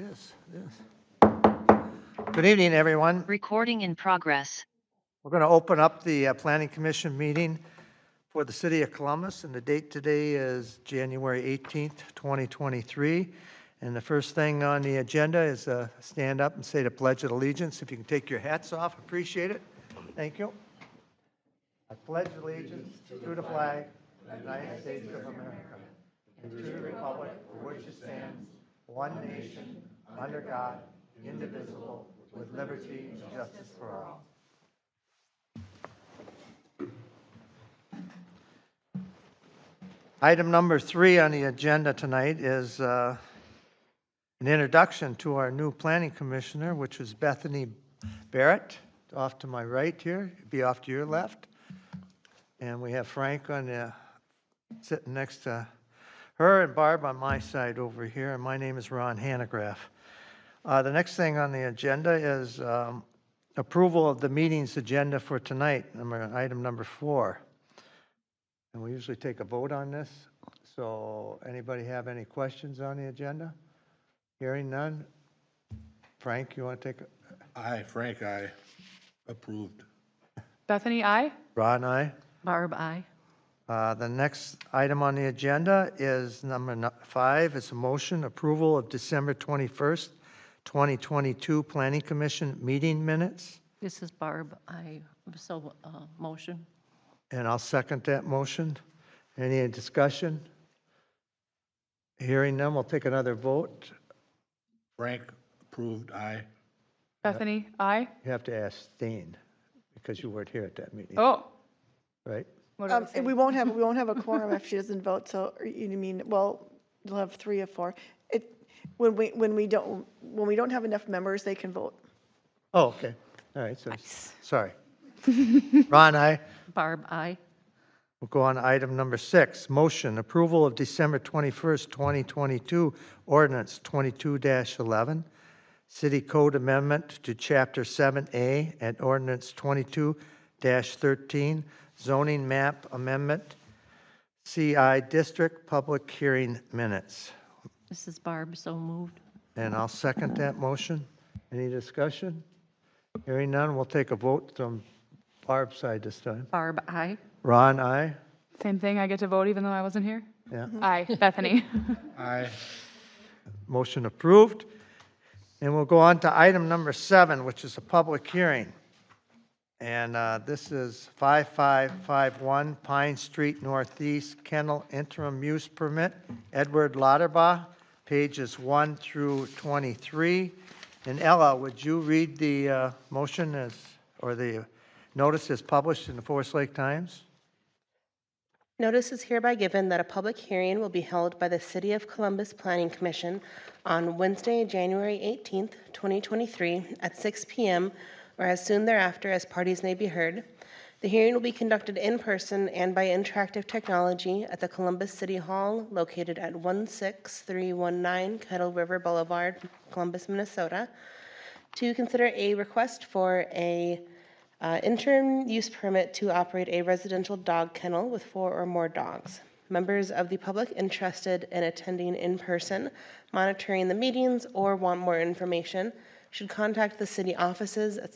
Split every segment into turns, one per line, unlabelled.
is. Good evening, everyone.
Recording in progress.
We're going to open up the Planning Commission meeting for the City of Columbus, and the date today is January 18th, 2023. And the first thing on the agenda is stand up and say the Pledge of Allegiance. If you can take your hats off, appreciate it. Thank you. I pledge allegiance to the flag of the United States of America and to the republic for which it stands, one nation, under God, indivisible, with liberty and justice for all. Item number 3 on the agenda tonight is an introduction to our new planning commissioner, which is Bethany Barrett, off to my right here, be off to your left. And we have Frank on the, sitting next to her, and Barb on my side over here, and my name is Ron Hanegraaff. The next thing on the agenda is approval of the meeting's agenda for tonight, item number 4. And we usually take a vote on this. So anybody have any questions on the agenda? Hearing none. Frank, you want to take a?
Aye, Frank, aye. Approved.
Bethany, aye.
Ron, aye.
Barb, aye.
The next item on the agenda is number 5. It's a motion approval of December 21st, 2022 Planning Commission meeting minutes.
This is Barb. I so motion.
And I'll second that motion. Any discussion? Hearing none, we'll take another vote.
Frank, approved, aye.
Bethany, aye.
You have to abstain because you weren't here at that meeting,
Oh,
right?
what did I say?
We won't have a quorum if she doesn't vote, so, you mean, well, you'll have 3 of 4. When we don't have enough members, they can vote.
Oh, okay. All right, so, sorry. Ron, aye.
Barb, aye.
We'll go on to item number 6, motion approval of December 21st, 2022 ordinance 22-11, city code amendment to chapter 7A and ordinance 22-13, zoning map amendment, CI district public hearing minutes.
This is Barb. So moved.
And I'll second that motion. Any discussion? Hearing none, we'll take a vote from Barb's side this time.
Barb, aye.
Ron, aye.
Same thing, I get to vote even though I wasn't here?
Yeah.
Aye. Bethany.
Aye.
Motion approved. And we'll go on to item number 7, which is a public hearing. And this is 5551 Pine Street Northeast Kennel Interim Use Permit, Edward Lauterbach, pages 1 through 23. And Ella, would you read the motion as, or the notice as published in the Forest Lake Times?
Notice is hereby given that a public hearing will be held by the City of Columbus Planning Commission on Wednesday, January 18th, 2023 at 6 p.m. or as soon thereafter as parties may be heard. The hearing will be conducted in person and by interactive technology at the Columbus City Hall located at 16319 Kettle River Boulevard, Columbus, Minnesota, to consider a request for a interim use permit to operate a residential dog kennel with 4 or more dogs. Members of the public interested in attending in person, monitoring the meetings, or want more information should contact the city offices at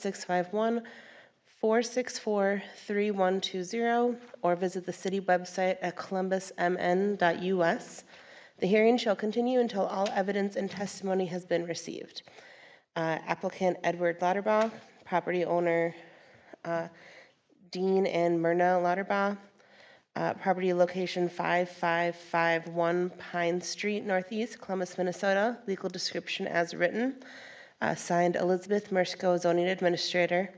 651-464-3120 or visit the city website at columbusmn.us. The hearing shall continue until all evidence and testimony has been received. Applicant Edward Lauterbach, property owner Dean and Myrna Lauterbach, property location 5551 Pine Street Northeast, Columbus, Minnesota, legal description as written, signed Elizabeth Mersko, zoning administrator,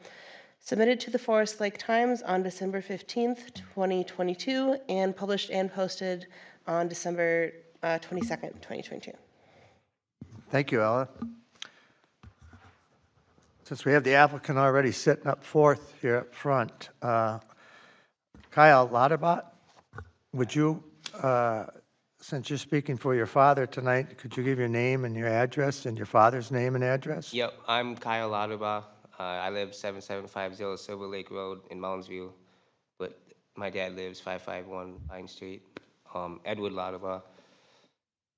submitted to the Forest Lake Times on December 15th, 2022, and published and posted on December 22nd, 2022.
Thank you, Ella. Since we have the applicant already sitting up forth here up front, Kyle Lauterbach, would you, since you're speaking for your father tonight, could you give your name and your address and your father's name and address?
Yep, I'm Kyle Lauterbach. I live 7750 Silver Lake Road in Moundsview, but my dad lives 551 Pine Street. Edward Lauterbach.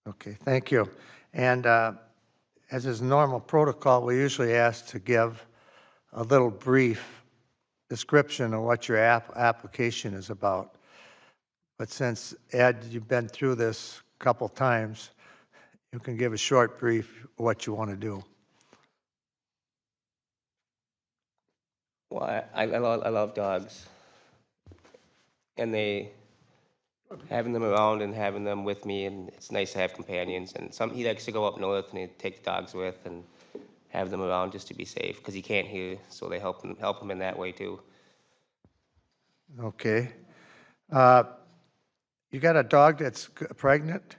Okay, thank you. And as is normal protocol, we usually ask to give a little brief description of what your application is about. But since, Ed, you've been through this a couple times, you can give a short brief of what you want to do.
Well, I love dogs. And having them around and having them with me, and it's nice to have companions. And he likes to go up north and he'd take the dogs with and have them around just to be safe, because he can't hear, so they help him in that way too.
Okay. You got a dog that's pregnant?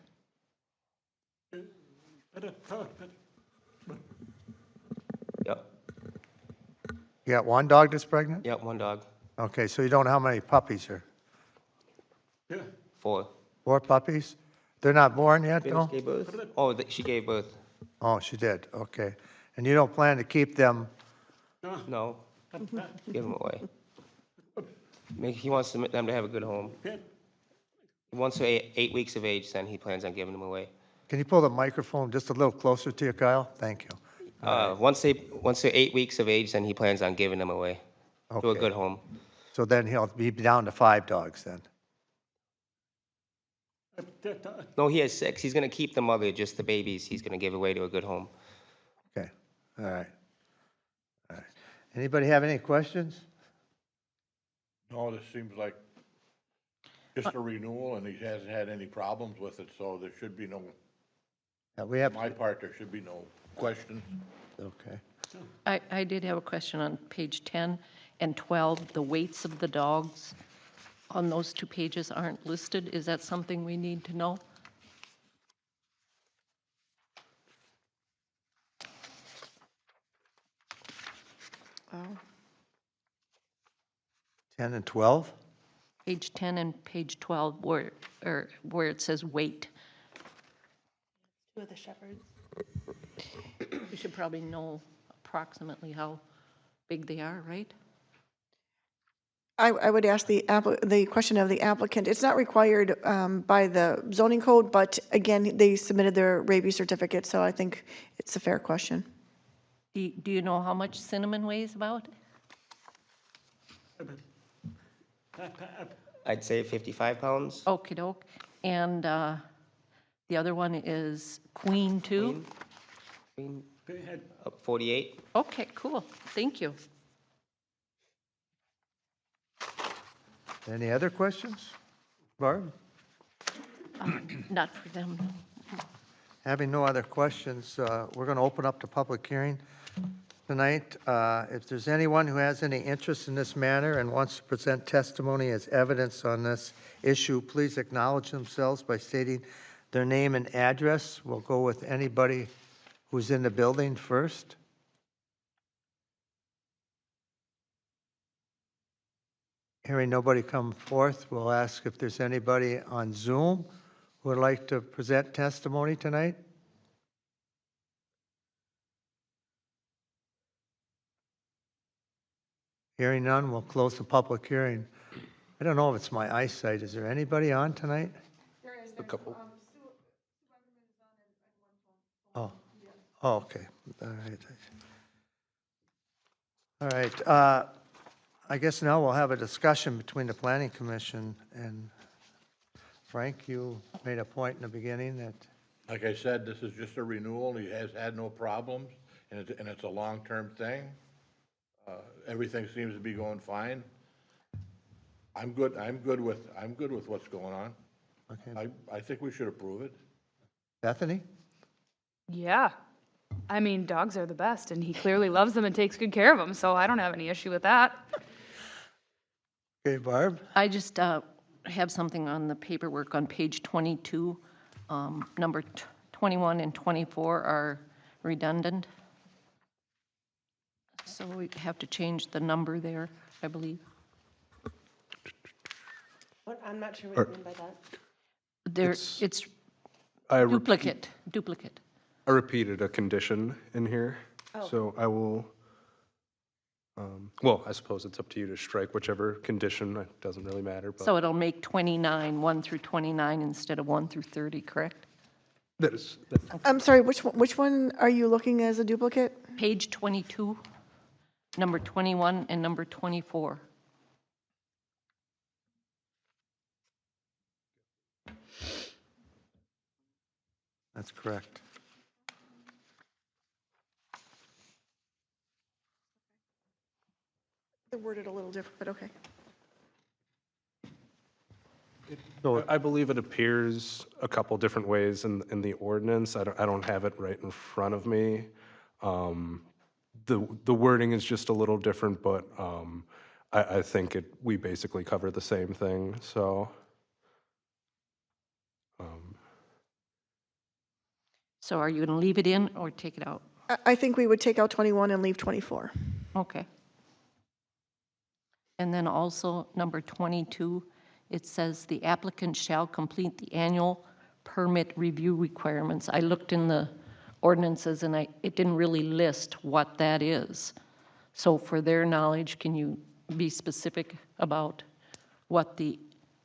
Yep,
You got one dog that's pregnant?
yep, one dog,
Okay, so you don't know how many puppies are?
4.
4 puppies? They're not born yet,
Finish
though?
gave birth? Oh, she gave birth.
Oh, she did, okay. And you don't plan to keep them?
No, give them away. He wants them to have a good home. Once they're 8 weeks of age, then he plans on giving them away.
Can you pull the microphone just a little closer to you, Kyle? Thank you.
Once they're 8 weeks of age, then he plans on giving them away to a
Okay.
good home.
So then he'll be down to 5 dogs then?
No, he has 6. He's gonna keep the mother, just the babies he's gonna give away to a good home.
Okay, all right. All right. Anybody have any questions?
No, this seems like just a renewal, and he hasn't had any problems with it, so there should be no,
We have,
on my part, there should be no questions.
okay.
I did have a question on page 10 and 12, the weights of the dogs on those 2 pages aren't listed. Is that something we need to know?
Oh,
10 and 12?
Page 10 and page 12, where it says weight.
2 of the shepherds.
We should probably know approximately how big they are, right?
I would ask the question of the applicant. It's not required by the zoning code, but again, they submitted their rabies certificate, so I think it's a fair question.
Do you know how much Cinnamon weighs about?
I'd say 55 pounds.
Okey doke. And the other one is Queen too?
Queen, 48.
Okay, cool. Thank you.
Any other questions? Barb?
Not for them.
Having no other questions, we're going to open up the public hearing tonight. If there's anyone who has any interest in this matter and wants to present testimony as evidence on this issue, please acknowledge themselves by stating their name and address. We'll go with anybody who's in the building first. Hearing nobody come forth, we'll ask if there's anybody on Zoom who would like to present testimony tonight. Hearing none, we'll close the public hearing. I don't know if it's my eyesight. Is there anybody on tonight?
A couple.
Oh, oh, okay. All right. All right. I guess now we'll have a discussion between the Planning Commission and Frank. You made a point in the beginning that,
Like I said, this is just a renewal, he has had no problems, and it's a long-term thing. Everything seems to be going fine. I'm good with what's going on.
okay.
I think we should approve it.
Bethany?
Yeah. I mean, dogs are the best, and he clearly loves them and takes good care of them, so I don't have any issue with that.
Okay, Barb?
I just have something on the paperwork on page 22. Number 21 and 24 are redundant. So we have to change the number there, I believe.
I'm not sure what you mean by that.
There,
It's-
it's
I repeat-
duplicate.
I repeated a condition in here, so I will, well, I suppose it's up to you to strike whichever condition, it doesn't really matter, but
So it'll make 29, 1 through 29 instead of 1 through 30, correct?
I'm sorry, which one are you looking as a duplicate?
Page 22, number 21 and number 24.
That's correct.
They're worded a little different, but okay.
So
I believe it appears a couple different ways in the ordinance. I don't have it right in front of me. The wording is just a little different, but I think we basically cover the same thing, so.
So are you going to leave it in or take it out?
I think we would take out 21 and leave 24.
Okay. And then also, number 22, it says the applicant shall complete the annual permit review requirements. I looked in the ordinances and it didn't really list what that is. So for their knowledge, can you be specific about what the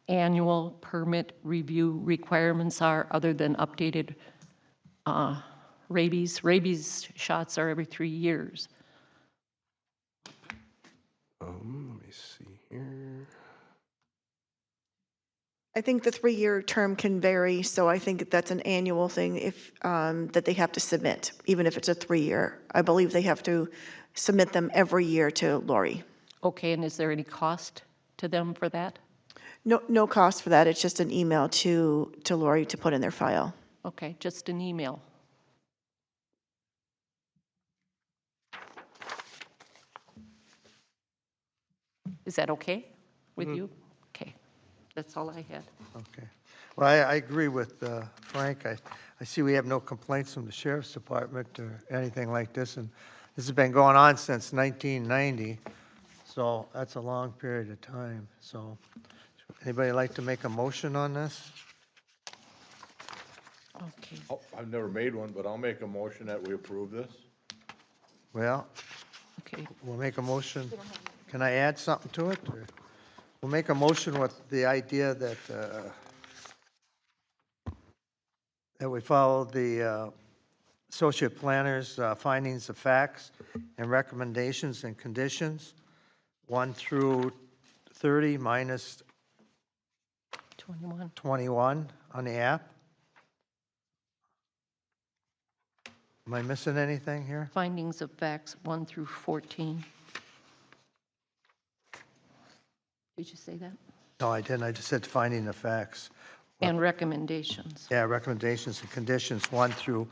annual permit review requirements are other than updated rabies? Rabies shots are every 3 years.
Let me see here.
I think the 3-year term can vary, so I think that's an annual thing if, that they have to submit, even if it's a 3-year. I believe they have to submit them every year to Lori.
Okay, and is there any cost to them for that?
No cost for that, it's just an email to Lori to put in their file.
Okay, just an email. Is that okay with you? Okay, that's all I had.
Okay. Well, I agree with Frank. I see we have no complaints from the sheriff's department or anything like this, and this has been going on since 1990, so that's a long period of time. So, anybody like to make a motion on this?
Okay.
Oh, I've never made one, but I'll make a motion that we approve this.
Well,
Okay,
we'll make a motion. Can I add something to it? Or- We'll make a motion with the idea that that we follow the associate planner's findings of facts and recommendations and conditions, 1 through 30 minus
21.
21 on the app. Am I missing anything here?
Findings of facts 1 through 14. Did you say that?
No, I didn't. I just said finding the facts.
And recommendations.
Yeah, recommendations and conditions 1 through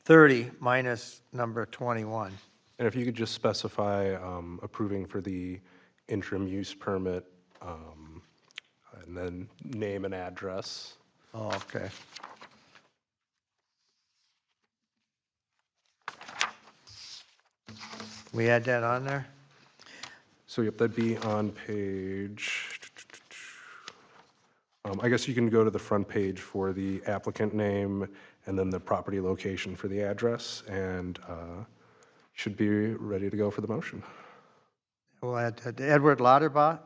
30 minus number 21.
And if you could just specify approving for the interim use permit, and then name and address.
Oh, okay. We add that on there?
So yep, that'd be on page, I guess you can go to the front page for the applicant name and then the property location for the address, and should be ready to go for the motion.
We'll add Edward Lauterbach,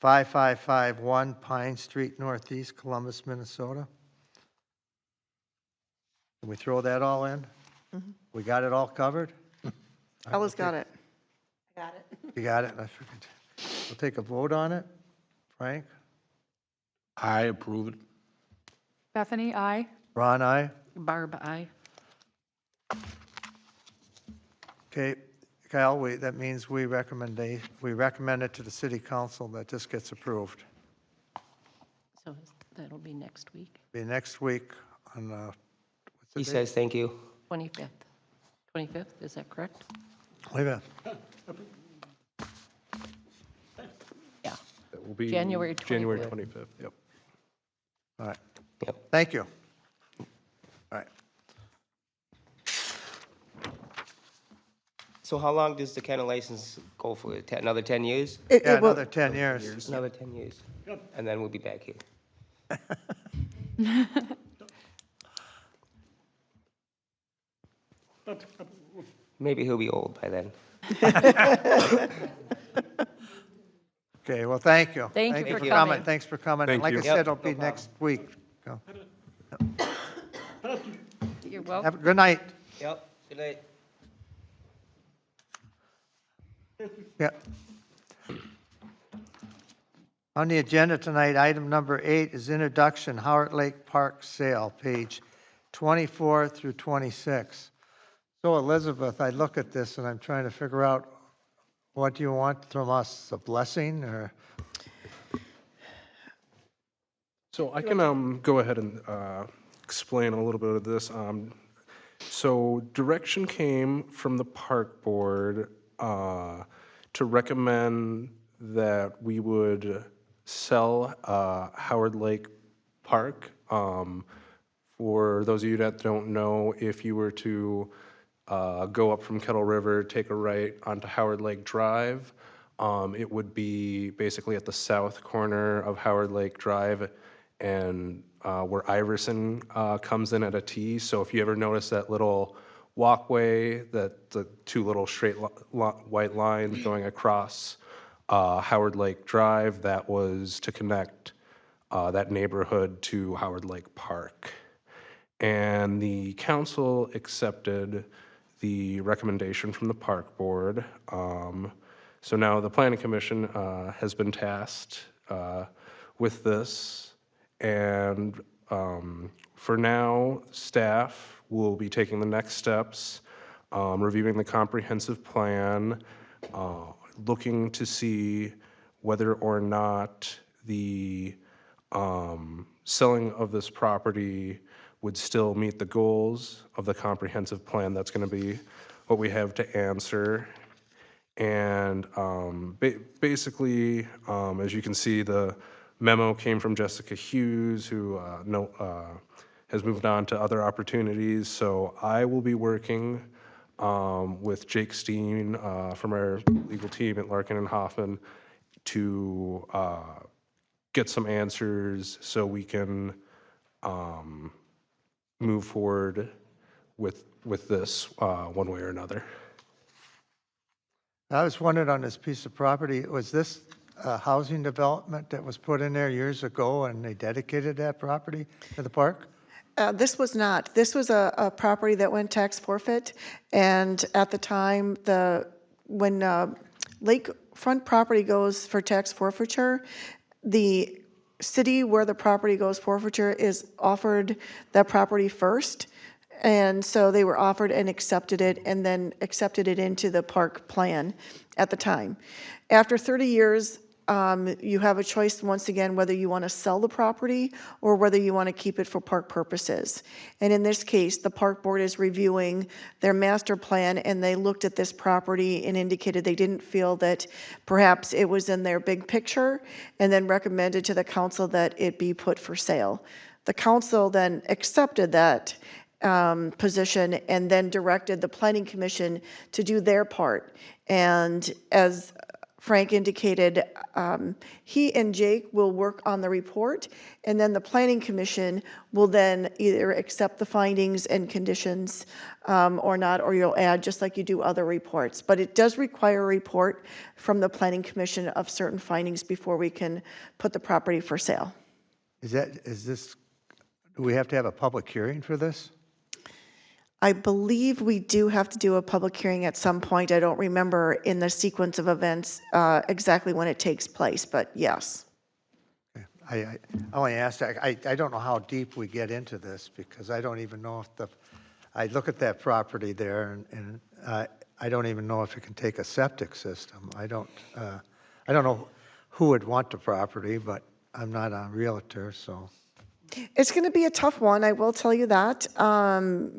5551 Pine Street Northeast, Columbus, Minnesota. Can we throw that all in? We got it all covered?
Ella's got it.
Got it.
You got it? I figured. We'll take a vote on it. Frank?
I approve it.
Bethany, aye.
Ron, aye?
Barb, aye.
Okay, Kyle, that means we recommend it to the city council that this gets approved.
So that'll be next week,
Be next week on, what's the
He
date?
says thank you.
25th. 25th, is that correct?
Wait a minute.
Yeah.
That will be
January
January
25th.
25th, yep.
All right.
Yep.
Thank you. All right.
So how long does the kennel license go for? Another 10 years?
Yeah,
It will,
another 10 years.
Another 10 years. And then we'll be back here. Maybe he'll be old by then.
Okay, well, thank you.
Thank you for coming.
Thanks for coming.
Thank
Like I
you.
said,
Yep,
it'll
no
be
problem.
next week. Go.
You're welcome.
Have a good night.
Yep, good night.
Yeah. On the agenda tonight, item number 8 is introduction, Howard Lake Park sale, page 24 through 26. So Elizabeth, I look at this and I'm trying to figure out, what do you want from us, a blessing or?
So I can go ahead and explain a little bit of this. So direction came from the park board to recommend that we would sell Howard Lake Park. For those of you that don't know, if you were to go up from Kettle River, take a right onto Howard Lake Drive, it would be basically at the south corner of Howard Lake Drive and where Iverson comes in at a T. So if you ever notice that little walkway, that the two little straight white lines going across Howard Lake Drive, that was to connect that neighborhood to Howard Lake Park. And the council accepted the recommendation from the park board. So now the planning commission has been tasked with this. And for now, staff will be taking the next steps, reviewing the comprehensive plan, looking to see whether or not the selling of this property would still meet the goals of the comprehensive plan. That's going to be what we have to answer. And basically, as you can see, the memo came from Jessica Hughes, who has moved on to other opportunities. So I will be working with Jake Steen from our legal team at Larkin and Hoffman to get some answers so we can move forward with this one way or another.
I was wondering on this piece of property, was this a housing development that was put in there years ago and they dedicated that property to the park?
This was not. This was a property that went tax forfeit, and at the time, when lakefront property goes for tax forfeiture, the city where the property goes forfeiture is offered that property first. And so they were offered and accepted it, and then accepted it into the park plan at the time. After 30 years, you have a choice, once again, whether you want to sell the property or whether you want to keep it for park purposes. And in this case, the park board is reviewing their master plan, and they looked at this property and indicated they didn't feel that perhaps it was in their big picture, and then recommended to the council that it be put for sale. The council then accepted that position and then directed the planning commission to do their part. And as Frank indicated, he and Jake will work on the report, and then the planning commission will then either accept the findings and conditions or not, or you'll add just like you do other reports. But it does require a report from the planning commission of certain findings before we can put the property for sale.
Do we have to have a public hearing for this?
I believe we do have to do a public hearing at some point. I don't remember in the sequence of events exactly when it takes place, but yes.
I only asked that, I don't know how deep we get into this, because I don't even know if I look at that property there, and I don't even know if it can take a septic system. I don't know who would want the property, but I'm not a realtor, so.
It's going to be a tough one, I will tell you that,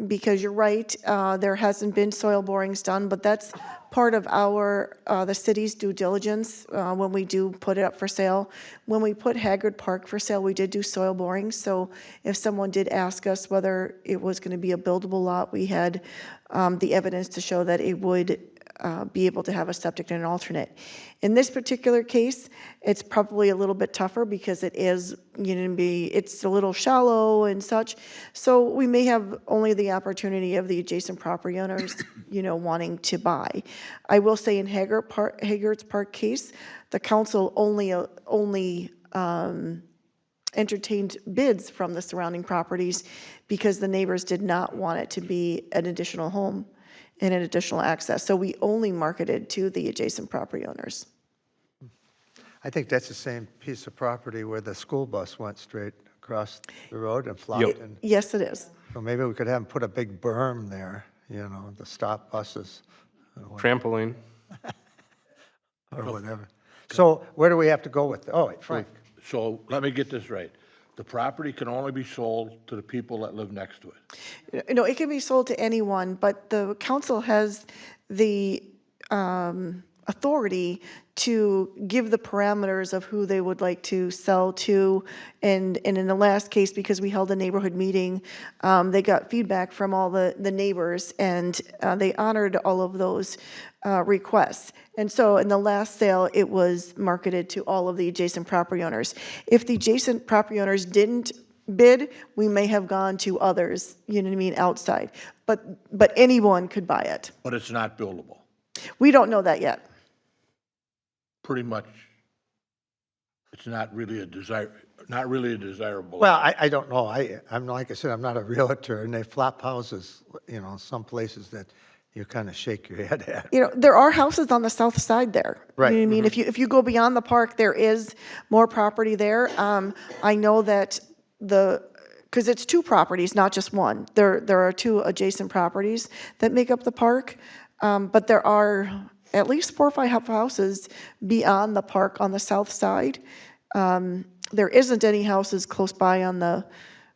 because you're right, there hasn't been soil borings done, but that's part of the city's due diligence when we do put it up for sale. When we put Haggard Park for sale, we did do soil borings, so if someone did ask us whether it was going to be a buildable lot, we had the evidence to show that it would be able to have a septic and an alternate. In this particular case, it's probably a little bit tougher because it is, it's a little shallow and such. So we may have only the opportunity of the adjacent property owners, wanting to buy. I will say in Haggard's Park case, the council only entertained bids from the surrounding properties because the neighbors did not want it to be an additional home and an additional access. So we only marketed to the adjacent property owners.
I think that's the same piece of property where the school bus went straight across the road and flopped in.
Yes, it is.
So maybe we could have them put a big berm there, to stop buses
Trampoline.
or whatever. So where do we have to go with, oh, wait, Frank.
So let me get this right. The property can only be sold to the people that live next to it.
It can be sold to anyone, but the council has the authority to give the parameters of who they would like to sell to. And in the last case, because we held a neighborhood meeting, they got feedback from all the neighbors, and they honored all of those requests. And so in the last sale, it was marketed to all of the adjacent property owners. If the adjacent property owners didn't bid, we may have gone to others, outside. But anyone could buy it.
But it's not buildable.
We don't know that yet.
Pretty much, it's not really a desirable.
Well, I don't know. I'm, like I said, I'm not a realtor, and they flop houses, some places that you kind of shake your head at.
There are houses on the south side there.
Right.
You know what I mean? If you go beyond the park, there is more property there. I know that because it's two properties, not just one. There are two adjacent properties that make up the park, but there are at least 4 or 5 houses beyond the park on the south side. There isn't any houses close by on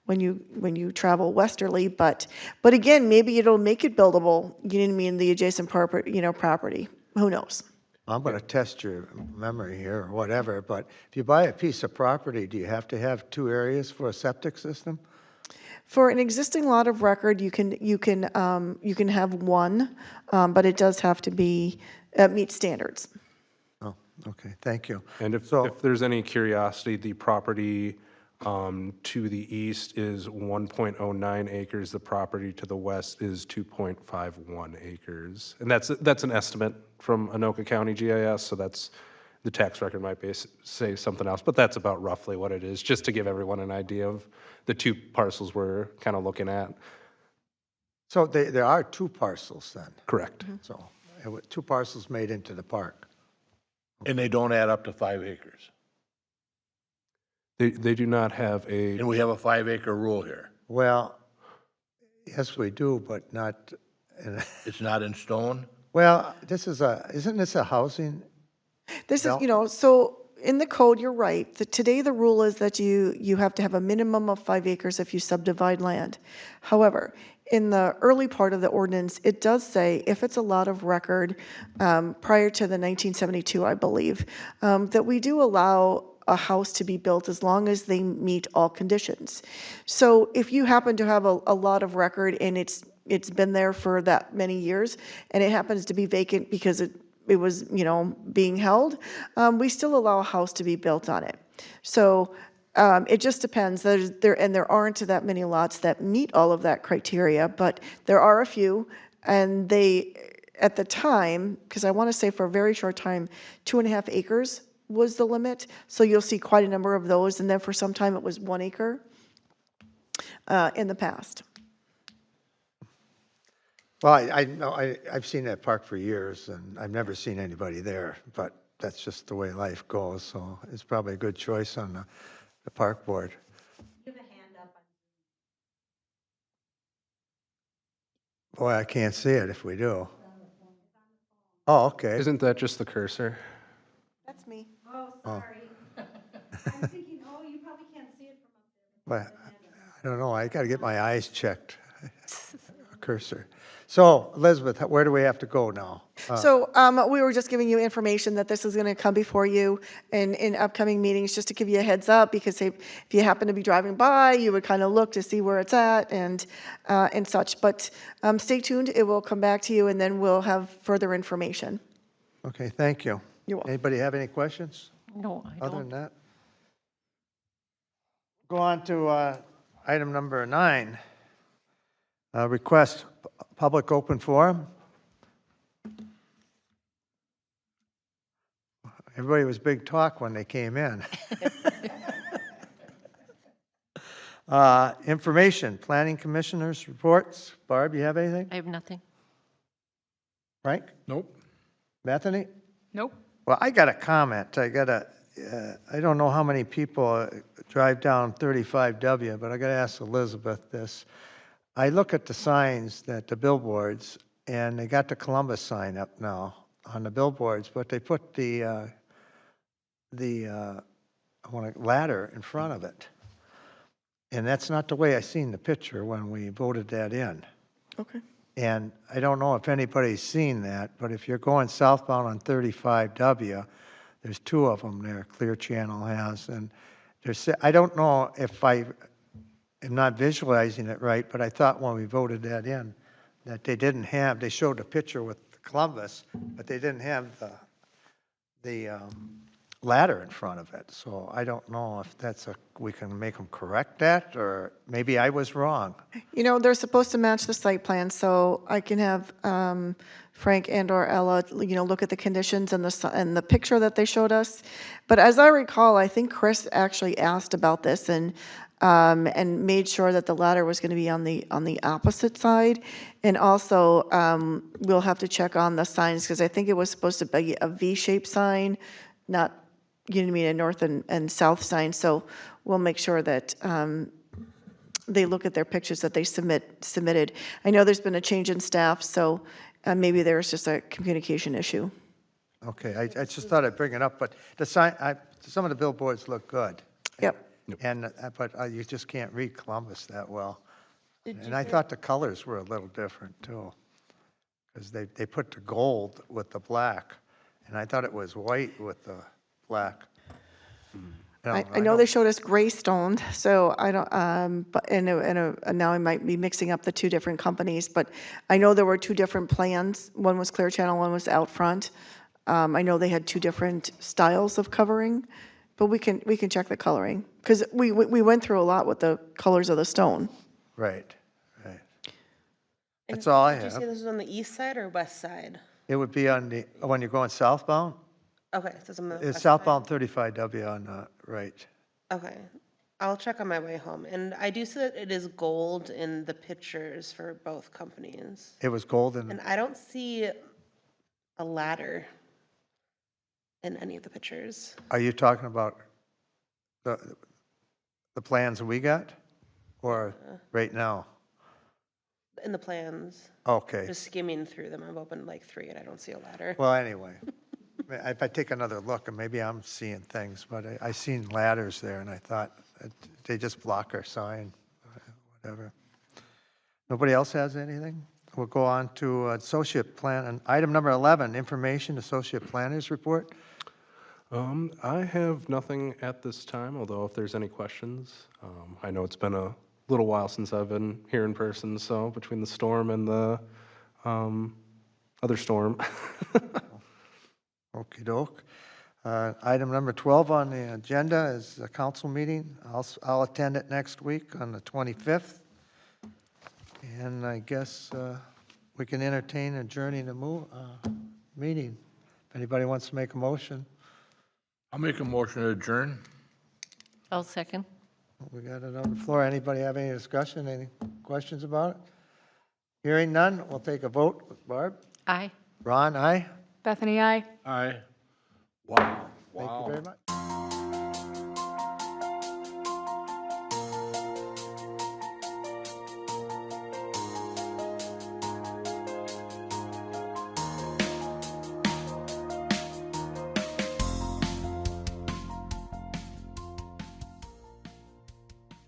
when you travel westerly, but again, maybe it'll make it buildable, the adjacent property. Who knows?
I'm going to test your memory here or whatever, but if you buy a piece of property, do you have to have 2 areas for a septic system?
For an existing lot of record, you can have one, but it does have to meet standards.
Oh, okay, thank you.
And if there's any curiosity, the property to the east is 1.09 acres. The property to the west is 2.51 acres. And that's an estimate from Anoka County GIS, so the tax record might say something else, but that's about roughly what it is, just to give everyone an idea of the 2 parcels we're kind of looking at.
So there are 2 parcels then?
Correct.
So 2 parcels made into the park.
And they don't add up to 5 acres.
They do not have a,
And we have a 5-acre rule here.
Well, yes, we do, but not,
It's not in stone.
well, isn't this a housing?
This is,
No.
so in the code, you're right. Today, the rule is that you have to have a minimum of 5 acres if you subdivide land. However, in the early part of the ordinance, it does say if it's a lot of record prior to the 1972, I believe, that we do allow a house to be built as long as they meet all conditions. So if you happen to have a lot of record and it's been there for that many years and it happens to be vacant because it was, being held, we still allow a house to be built on it. So it just depends. There aren't that many lots that meet all of that criteria, but there are a few, and they, at the time, because I want to say for a very short time, 2.5 acres was the limit. So you'll see quite a number of those, and then for some time it was 1 acre in the past.
Well, I know, I've seen that park for years, and I've never seen anybody there, but that's just the way life goes, so it's probably a good choice on the park board. You have a hand up. Boy, I can't see it if we do. Oh, okay.
isn't that just the cursor?
That's me.
Oh. I'm thinking, you probably can't see it from up there. I don't know, I got to get my eyes checked. Cursor. So, Elizabeth, where do we have to go now?
So we were just giving you information that this is going to come before you in upcoming meetings, just to give you a heads up, because if you happen to be driving by, you would kind of look to see where it's at and such. But stay tuned. It will come back to you, and then we'll have further information.
Okay, thank you.
You're welcome.
Anybody have any questions
No, I
other than
don't.
that? Go on to item number 9. Request public open forum. Everybody was big talk when they came in. Information, planning commissioners' reports. Barb, you have anything?
I have nothing.
Frank?
Nope.
Bethany?
Nope.
Well, I got a comment. I don't know how many people drive down 35W, but I got to ask Elizabeth this. I look at the signs the billboards, and they got the Columbus sign up now on the billboards, but they put the ladder in front of it. And that's not the way I seen the picture when we voted that in.
Okay.
And I don't know if anybody's seen that, but if you're going southbound on 35W, there's two of them there, Clear Channel has. And I don't know if I am not visualizing it right, but I thought when we voted that in, that they showed a picture with Columbus, but they didn't have the ladder in front of it. So I don't know if we can make them correct that, or maybe I was wrong.
You know, they're supposed to match the site plan, so I can have Frank and/or Ella, look at the conditions and the picture that they showed us. But as I recall, I think Chris actually asked about this and made sure that the ladder was going to be on the opposite side. And also, we'll have to check on the signs, because I think it was supposed to be a V-shaped sign, not, a north and south sign. So we'll make sure that they look at their pictures that they submitted. I know there's been a change in staff, so maybe there's just a communication issue.
Okay, I just thought I'd bring it up, but the sign, some of the billboards look good.
Yep.
And, but you just can't read Columbus that well. And I thought the colors were a little different too, because they put the gold with the black, and I thought it was white with the black.
I know they showed us gray stoned, so I don't, but, and now I might be mixing up the two different companies, but I know there were two different plans. One was Clear Channel, one was Out Front. I know they had two different styles of covering, but we can check the coloring, because we went through a lot with the colors of the stone.
Right. That's all I
Did you say
have.
this was on the east side or west side?
It would be when you're going southbound,
Okay, so it's on the
it's
west
southbound 35W on the right.
side. Okay, I'll check on my way home. And I do see that it is gold in the pictures for both companies.
It was golden.
And I don't see a ladder in any of the pictures.
Are you talking about the plans we got, or right now?
In the plans,
Okay.
just skimming through them, I've opened like 3 and I don't see a ladder.
Well, anyway, if I take another look, and maybe I'm seeing things, but I seen ladders there, and I thought they just block our sign, whatever. Nobody else has anything? We'll go on to associate plan, and item number 11, information associate planners report.
I have nothing at this time, although if there's any questions, I know it's been a little while since I've been here in person, so between the storm and the other storm.
Okey doke. Item number 12 on the agenda is a council meeting. I'll attend it next week on the 25th. And I guess we can entertain adjourning the meeting. If anybody wants to make a motion.
I'll make a motion to adjourn.
I'll second.
We got it on the floor. Anybody have any discussion, any questions about it? Hearing none, we'll take a vote. Barb?
Aye.
Ron, aye?
Bethany, aye.
Aye. Wow.
Thank you very much.